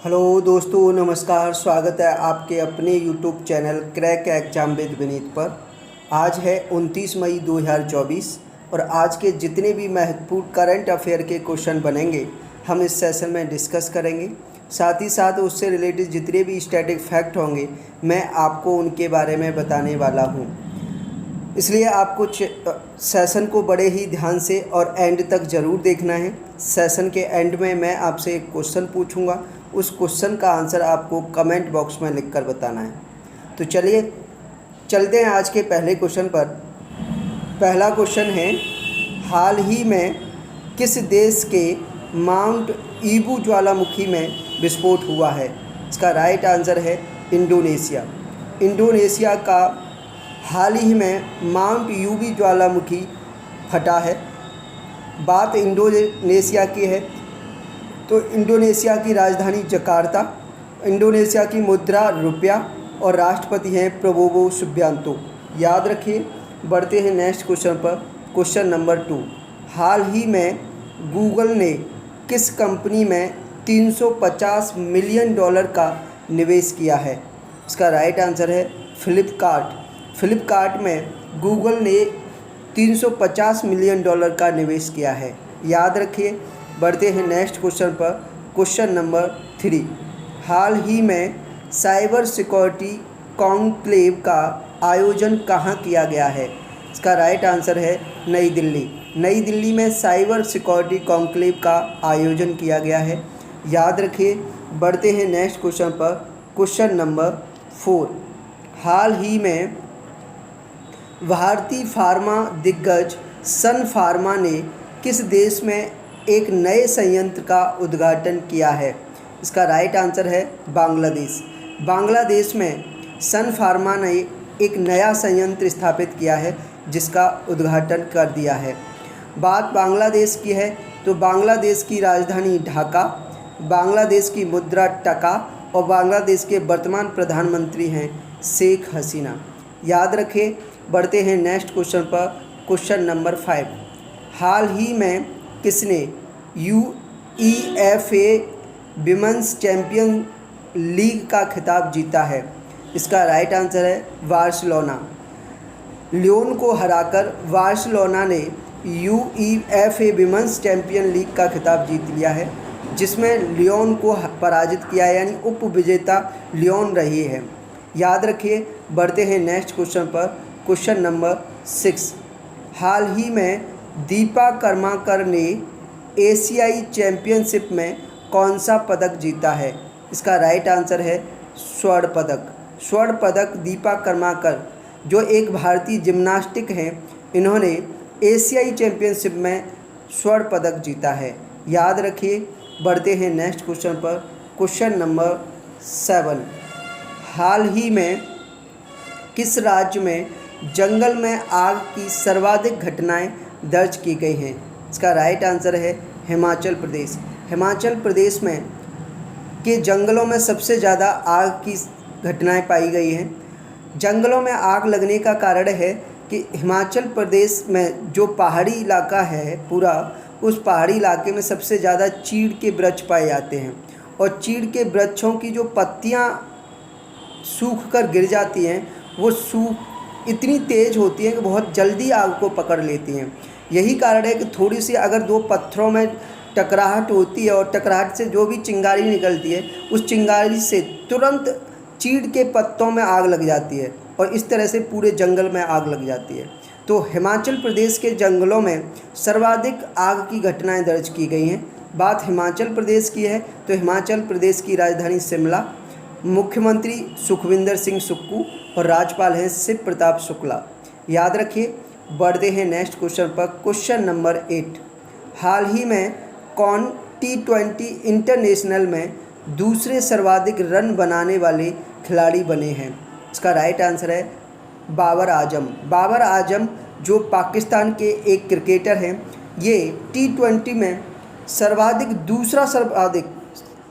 Hello दोस्तों, नमस्कार। स्वागत है आपके अपने YouTube channel crack exam with Vineet पर। आज है 29 मई 2024 और आज के जितने भी महत्वपूर्ण करंट अफेयर के क्वेश्चन बनेंगे हम इस सेशन में डिस्कस करेंगे। साथ ही साथ उससे रिलेटेड जितने भी स्टैटिक फैक्ट होंगे मैं आपको उनके बारे में बताने वाला हूँ। इसलिए आपको सेशन को बड़े ही ध्यान से और एंड तक ज़रूर देखना है। सेशन के एंड में मैं आपसे एक क्वेश्चन पूछूंगा, उस क्वेश्चन का आंसर आपको कमेंट बॉक्स में लिखकर बताना है। तो चलिए चलते हैं आज के पहले क्वेश्चन पर। पहला क्वेश्चन है, हाल ही में किस देश के माउंट ईबू ज्वालामुखी में विस्फोट हुआ है? इसका राइट आंसर है इंडोनेशिया। इंडोनेशिया का हाल ही में माउंट ईबू ज्वालामुखी फटा है। बात इंडोनेशिया की है तो इंडोनेशिया की राजधानी जकार्ता, इंडोनेशिया की मुद्रा रुपया और राष्ट्रपति हैं प्रबोवो सुबियांतो। याद रखिए। बढ़ते हैं नेक्स्ट क्वेश्चन पर। क्वेश्चन नंबर 2, हाल ही में गूगल ने किस कंपनी में $350 मिलियन का निवेश किया है? इसका राइट आंसर है फ्लिपकार्ट। फ्लिपकार्ट में गूगल ने $350 मिलियन का निवेश किया है। याद रखिए। बढ़ते हैं नेक्स्ट क्वेश्चन पर। क्वेश्चन नंबर 3, हाल ही में साइबर सिक्योरिटी कॉन्क्लेव का आयोजन कहाँ किया गया है? इसका राइट आंसर है नई दिल्ली। नई दिल्ली में साइबर सिक्योरिटी कॉन्क्लेव का आयोजन किया गया है। याद रखिए। बढ़ते हैं नेक्स्ट क्वेश्चन पर। क्वेश्चन नंबर 4, हाल ही में भारतीय फार्मा दिग्गज सन फार्मा ने किस देश में एक नए संयंत्र का उद्घाटन किया है? इसका राइट आंसर है बांग्लादेश। बांग्लादेश में सन फार्मा ने एक नया संयंत्र स्थापित किया है जिसका उद्घाटन कर दिया है। बात बांग्लादेश की है तो बांग्लादेश की राजधानी ढाका, बांग्लादेश की मुद्रा टका और बांग्लादेश के वर्तमान प्रधानमंत्री हैं शेख हसीना। याद रखें। बढ़ते हैं नेक्स्ट क्वेश्चन पर। क्वेश्चन नंबर 5, हाल ही में किसने UEFA विमेंस चैंपियन लीग का खिताब जीता है? इसका राइट आंसर है बार्सिलोना। लियोन को हराकर बार्सिलोना ने UEFA विमेंस चैंपियन लीग का खिताब जीत लिया है, जिसमें लियोन को पराजित किया है, यानी उप विजेता लियोन रही है। याद रखिए। बढ़ते हैं नेक्स्ट क्वेश्चन पर। क्वेश्चन नंबर 6, हाल ही में दीपा कर्माकर ने एशियाई चैंपियनशिप में कौन सा पदक जीता है? इसका राइट आंसर है स्वर्ण पदक। स्वर्ण पदक दीपा कर्माकर जो एक भारतीय जिम्नास्टिक हैं, इन्होंने एशियाई चैंपियनशिप में स्वर्ण पदक जीता है। याद रखिए। बढ़ते हैं नेक्स्ट क्वेश्चन पर। क्वेश्चन नंबर 7, हाल ही में किस राज्य में जंगल में आग की सर्वाधिक घटनाएं दर्ज की गई हैं? इसका राइट आंसर है हिमाचल प्रदेश। हिमाचल प्रदेश में के जंगलों में सबसे ज़्यादा आग की घटनाएं पाई गई हैं। जंगलों में आग लगने का कारण है कि हिमाचल प्रदेश में जो पहाड़ी इलाका है पूरा, उस पहाड़ी इलाके में सबसे ज़्यादा चीड़ के वृक्ष पाए जाते हैं और चीड़ के वृक्षों की जो पत्तियां सूख कर गिर जाती हैं वो इतनी तेज़ होती है कि बहुत जल्दी आग को पकड़ लेती हैं। यही कारण है कि थोड़ी सी अगर दो पत्थरों में टकराहट होती है और टकराहट से जो भी चिंगारी निकलती है, उस चिंगारी से तुरंत चीड़ के पत्तों में आग लग जाती है और इस तरह से पूरे जंगल में आग लग जाती है। तो हिमाचल प्रदेश के जंगलों में सर्वाधिक आग की घटनाएं दर्ज की गई हैं। बात हिमाचल प्रदेश की है तो हिमाचल प्रदेश की राजधानी शिमला, मुख्यमंत्री सुखविंदर सिंह सुक्खू और राज्यपाल हैं शिव प्रताप शुक्ला। याद रखिए। बढ़ते हैं नेक्स्ट क्वेश्चन पर। क्वेश्चन नंबर 8, हाल ही में कौन T20 इंटरनेशनल में दूसरे सर्वाधिक रन बनाने वाले खिलाड़ी बने हैं? इसका राइट आंसर है बाबर आजम। बाबर आजम जो पाकिस्तान के एक क्रिकेटर हैं, ये T20 में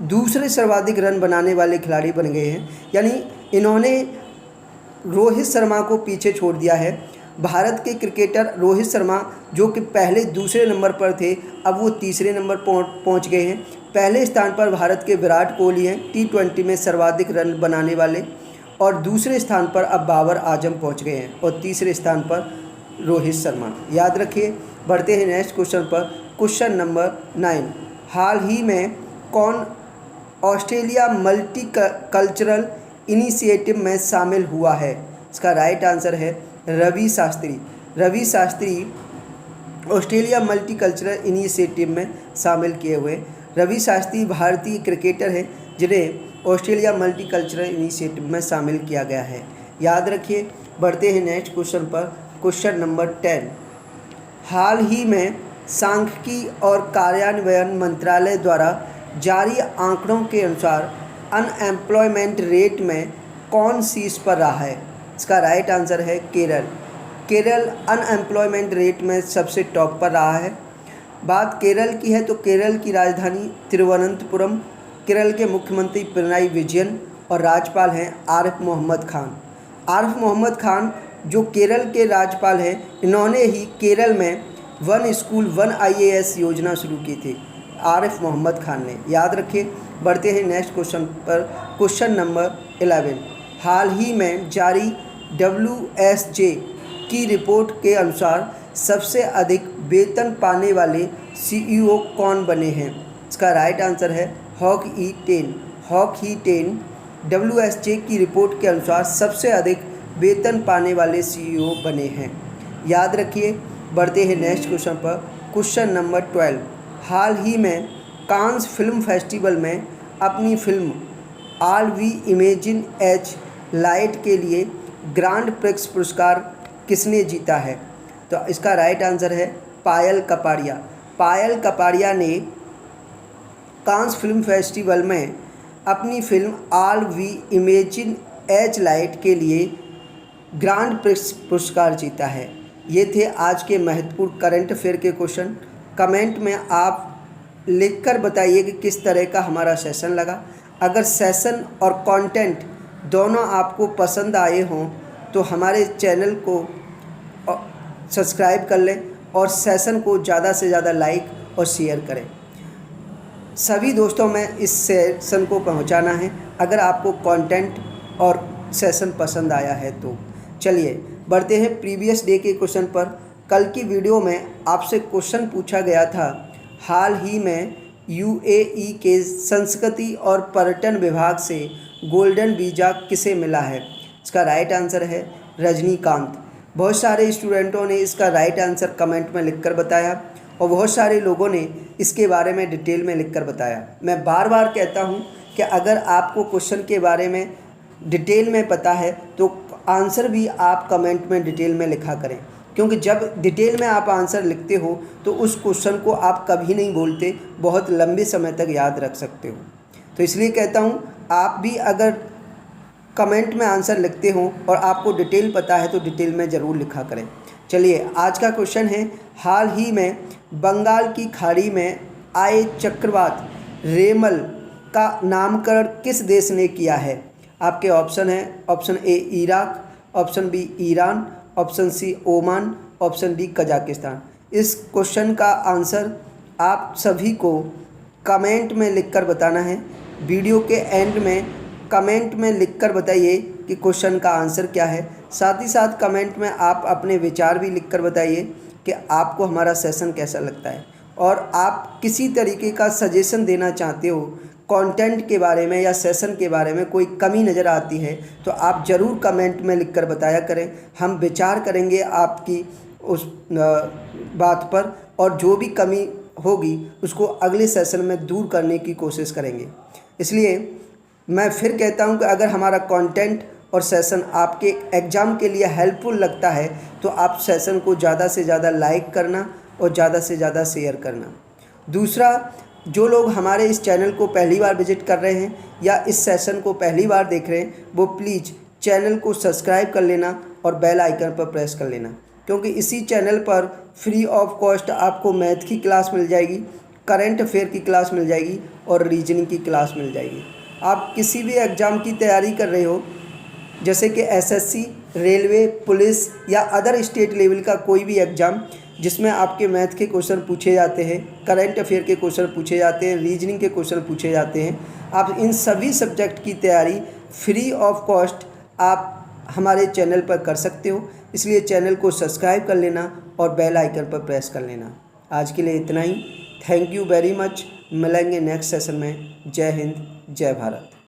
दूसरे सर्वाधिक रन बनाने वाले खिलाड़ी बन गए हैं। यानी इन्होंने रोहित शर्मा को पीछे छोड़ दिया है। भारत के क्रिकेटर रोहित शर्मा जो कि पहले दूसरे नंबर पर थे, अब वो तीसरे नंबर पहुंच गए हैं। पहले स्थान पर भारत के विराट कोहली हैं T20 में सर्वाधिक रन बनाने वाले, और दूसरे स्थान पर अब बाबर आजम पहुंच गए हैं, और तीसरे स्थान पर रोहित शर्मा। याद रखिए। बढ़ते हैं नेक्स्ट क्वेश्चन पर। Question number 9। हाल ही में कौन ऑस्ट्रेलिया मल्टी कल्चरल इनिशिएटिव में शामिल हुआ है? इसका राइट आंसर है Ravi Shastri. Ravi Shastri Australia multicultural initiative में शामिल किए हुए। रवि शास्त्री भारतीय क्रिकेटर हैं जिन्हें ऑस्ट्रेलिया मल्टी कल्चरल इनिशिएटिव में शामिल किया गया है। याद रखिए। बढ़ते हैं नेक्स्ट क्वेश्चन पर। Question number 10। हाल ही में सांख्यिकी और कार्यान्वयन मंत्रालय द्वारा जारी आंकड़ों के अनुसार अनएम्प्लॉयमेंट रेट में कौन शीर्ष पर रहा है? इसका राइट आंसर है केरल। केरल अनएम्प्लॉयमेंट रेट में सबसे टॉप पर रहा है। बात केरल की है तो केरल की राजधानी तिरुवनंतपुरम, केरल के मुख्यमंत्री पिनराई विजयन और राज्यपाल हैं आरिफ मोहम्मद खान। आरिफ मोहम्मद खान जो केरल के राज्यपाल हैं, इन्होंने ही केरल में वन स्कूल वन IAS योजना शुरू की थी, आरिफ मोहम्मद खान ने। याद रखिए। बढ़ते हैं नेक्स्ट क्वेश्चन पर। Question number 11। हाल ही में जारी WSJ की रिपोर्ट के अनुसार सबसे अधिक वेतन पाने वाले CEO कौन बने हैं? इसका राइट आंसर है हॉक ई टेन। WSJ की रिपोर्ट के अनुसार सबसे अधिक वेतन पाने वाले CEO बने हैं। याद रखिए। बढ़ते हैं नेक्स्ट क्वेश्चन पर। Question number 12। हाल ही में कांस फिल्म फेस्टिवल में अपनी film all we imagine as light के लिए ग्रांड प्रिक्स पुरस्कार किसने जीता है? तो इसका राइट आंसर है पायल कपाड़िया। पायल कपाड़िया ने कांस फिल्म फेस्टिवल में अपनी film all we imagine as light के लिए ग्रांड प्रिक्स पुरस्कार जीता है। ये थे आज के महत्वपूर्ण करंट अफेयर के क्वेश्चन। कमेंट में आप लिखकर बताइए कि किस तरह का हमारा सेशन लगा। अगर सेशन और कंटेंट दोनों आपको पसंद आए हों तो हमारे चैनल को सब्सक्राइब कर लें और सेशन को ज़्यादा से ज़्यादा लाइक और शेयर करें। सभी दोस्तों में इस सेशन को पहुंचाना है अगर आपको कंटेंट और सेशन पसंद आया है तो। चलिए बढ़ते हैं प्रीवियस डे के क्वेश्चन पर। कल की वीडियो में आपसे क्वेश्चन पूछा गया था, हाल ही में UAE के संस्कृति और पर्यटन विभाग से गोल्डन वीज़ा किसे मिला है? इसका राइट आंसर है रजनीकांत। बहुत सारे स्टूडेंटों ने इसका राइट आंसर कमेंट में लिखकर बताया और बहुत सारे लोगों ने इसके बारे में डिटेल में लिखकर बताया। मैं बार बार कहता हूं कि अगर आपको क्वेश्चन के बारे में डिटेल में पता है तो आंसर भी आप कमेंट में डिटेल में लिखा करें, क्योंकि जब डिटेल में आप आंसर लिखते हो तो उस क्वेश्चन को आप कभी नहीं बोलते, बहुत लंबे समय तक याद रख सकते हो। तो इसलिए कहता हूँ आप भी अगर कमेंट में आंसर लिखते हो और आपको डिटेल पता है तो डिटेल में ज़रूर लिखा करें। चलिए आज का क्वेश्चन है, हाल ही में बंगाल की खाड़ी में आए चक्रवात रेमल का नामकरण किस देश ने किया है? आपके ऑप्शन है, option a Iraq, option b Iran, option c Oman, option d Kazakhstan. इस क्वेश्चन का आंसर आप सभी को कमेंट में लिखकर बताना है। वीडियो के एंड में कमेंट में लिखकर बताइए कि क्वेश्चन का आंसर क्या है। साथ ही साथ कमेंट में आप अपने विचार भी लिखकर बताइए कि आपको हमारा सेशन कैसा लगता है और आप किसी तरीके का सजेशन देना चाहते हो कंटेंट के बारे में या सेशन के बारे में, कोई कमी नज़र आती है तो आप ज़रूर कमेंट में लिखकर बताया करें। हम विचार करेंगे आपकी उस बात पर और जो भी कमी होगी उसको अगले सेशन में दूर करने की कोशिश करेंगे। इसलिए मैं फिर कहता हूं कि अगर हमारा कंटेंट और सेशन आपके एग्ज़ाम के लिए हेल्पफुल लगता है तो आप सेशन को ज़्यादा से ज़्यादा लाइक करना और ज़्यादा से ज़्यादा शेयर करना। दूसरा, जो लोग हमारे इस चैनल को पहली बार विजिट कर रहे हैं या इस सेशन को पहली बार देख रहे हैं वो प्लीज़ चैनल को सब्सक्राइब कर लेना और बेल आइकन पर प्रेस कर लेना, क्योंकि इसी चैनल पर फ्री ऑफ कॉस्ट आपको मैथ की क्लास मिल जाएगी, करंट अफेयर की क्लास मिल जाएगी और रीजनिंग की क्लास मिल जाएगी। आप किसी भी एग्ज़ाम की तैयारी कर रहे हो जैसे कि SSC, रेलवे, पुलिस या अदर स्टेट लेवल का कोई भी एग्ज़ाम, जिसमें आपके मैथ के क्वेश्चन पूछे जाते हैं, करंट अफेयर के क्वेश्चन पूछे जाते हैं, रीजनिंग के क्वेश्चन पूछे जाते हैं। आप इन सभी सब्जेक्ट की तैयारी फ्री ऑफ कॉस्ट आप हमारे चैनल पर कर सकते हो। इसलिए चैनल को सब्सक्राइब कर लेना और बेल आइकन पर प्रेस कर लेना। आज के लिए इतना ही। Thank you very much. मिलेंगे नेक्स्ट सेशन में। जय हिंद, जय भारत।